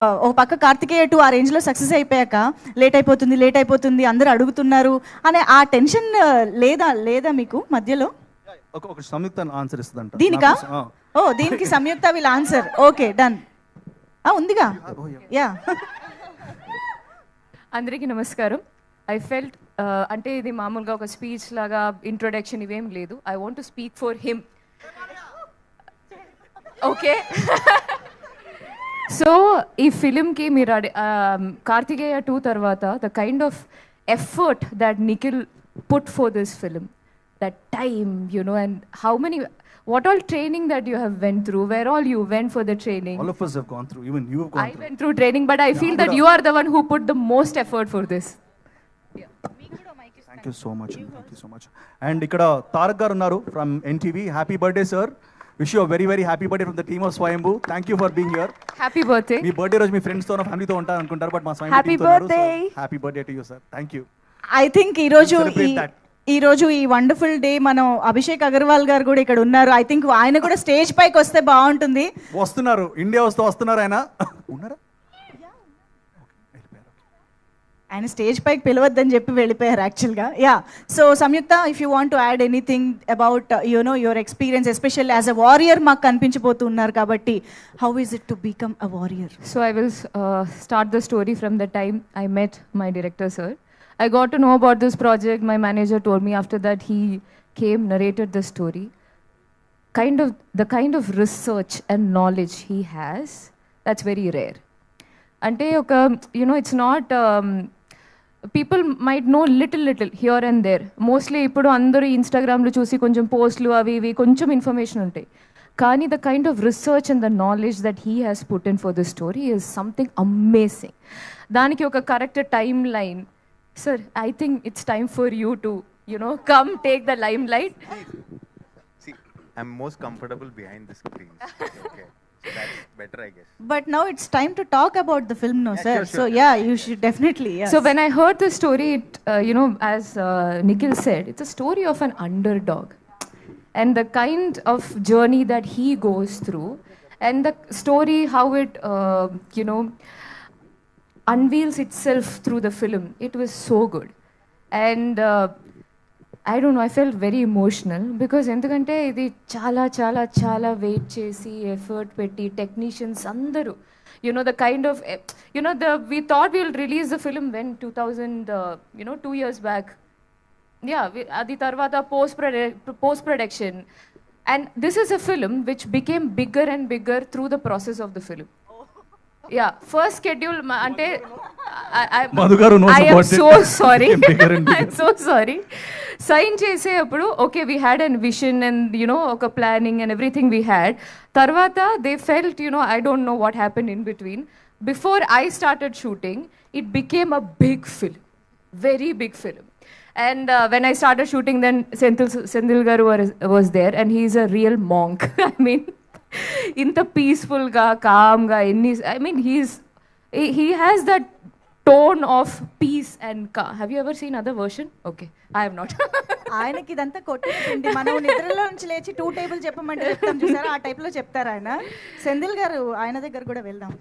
ఒక పక్క కార్తికేయ 2 ఆ రేంజ్లో సక్సెస్ అయిపోయాక లేట్ అయిపోతుంది అందరూ అడుగుతున్నారు అనే ఆ టెన్షన్ లేదా మీకు మధ్యలో? ఒక సంయుక్త ఆన్సర్ ఇస్తుందంట దీనికా? ఓ దీనికి సంయుక్త విల్ ఆన్సర్. Okay done. ఉందిగా యా. అందరికీ నమస్కారం. ఐ ఫెల్ట్ అంటే ఇది మామూలుగా ఒక స్పీచ్ లాగా ఇంట్రొడక్షన్ ఇవేం లేదు. I want to speak for him. Okay, so ఈ ఫిలింకి మీరు కార్తికేయ 2 తర్వాత the kind of effort that Nikhil put for this film, that time and how many, what all training that you have went through, where all you went for the training. All of us have gone through, even you have gone through. I went through training, but I feel that you are the one who put the most effort for this. Thank you so much. And ikkada Tarak garu unnaru from NTV. Happy birthday sir. Wish you a very very happy birthday from the team of Swayambhu. Thank you for being here. Happy birthday. Me birthday రోజు మీ friends తో family తో ఉంటారు అనుకుంటారు, but మా స్వయంభూ Happy birthday. Happy birthday to you sir. Thank you. I think ఈ రోజు ఈ wonderful day మనం అభిషేక్ అగర్వాల్ గారు కూడా ఇక్కడ ఉన్నారు. ఐ థింక్ ఆయన కూడా స్టేజ్ పైకి వస్తే బాగుంటుంది. వస్తున్నారు, ఇండియా వస్తున్నారు. ఆయన ఉన్నారా? ఆయన స్టేజ్ పైకి పిలవద్దని చెప్పి వెళ్ళిపోయారు యాక్చువల్గా. Yeah, so Samyukta, if you want to add anything about your experience, especially as a warrior మాకు కనిపించబోతున్నారు కాబట్టి, how is it to become a warrior? So I will start the story from the time I met my director sir. I got to know about this project. My manager told me. After that he came, narrated the story. The kind of research and knowledge he has, that's very rare. Ante oka, it's not people might know little here and there. Mostly ippudu andaru Instagram lo chusi koncham postlu avi ivi koncham information untayi. Kani the kind of research and the knowledge that he has put in for this story is something amazing. Daniki oka correct timeline. Sir, I think it's time for you to, come take the limelight. See, I'm most comfortable behind the screen. Okay. So that's better, I guess. But now it's time to talk about the film, no, Yeah, sir. sure. So yeah, you should definitely. Yes. So when I heard the story, it, as Nikhil said, it's a story of an underdog. And the kind of journey that he goes through, and the story, how it, unveils itself through the film. It was so good. And I don't know, I felt very emotional because endukante idi chala wait chesi effort petti technicians andaru, the kind of, we thought we'll release the film when 2000, 2 years back. Yeah, adi tarvata post production, and this is a film which became bigger and bigger through the process of the film. Yeah, first schedule ante Madhu garu knows I am about so it. sorry. Bigger and bigger. I'm so sorry. Sign చేసేప్పుడు okay, we had a vision and oka planning and everything we had. Tarvata they felt, I don't know what happened in between. Before I started shooting, it became a big film, very big film. And when I started shooting, then Senthil garu was there, and he's a real monk. I mean, inta peaceful ga, calm ga, he has that tone of peace and calm. Have you ever seen other version? Okay, I have not. ఆయనకి ఇదంతా కొట్టింది. మనం నిద్రలో నుంచి లేచి 2 table చెప్పమంటే చెప్తాం చూసారా, ఆ టైప్లో చెప్తారు ఆయన. సెంధిల్ గారు ఆయన దగ్గర కూడా వెళ్దాం.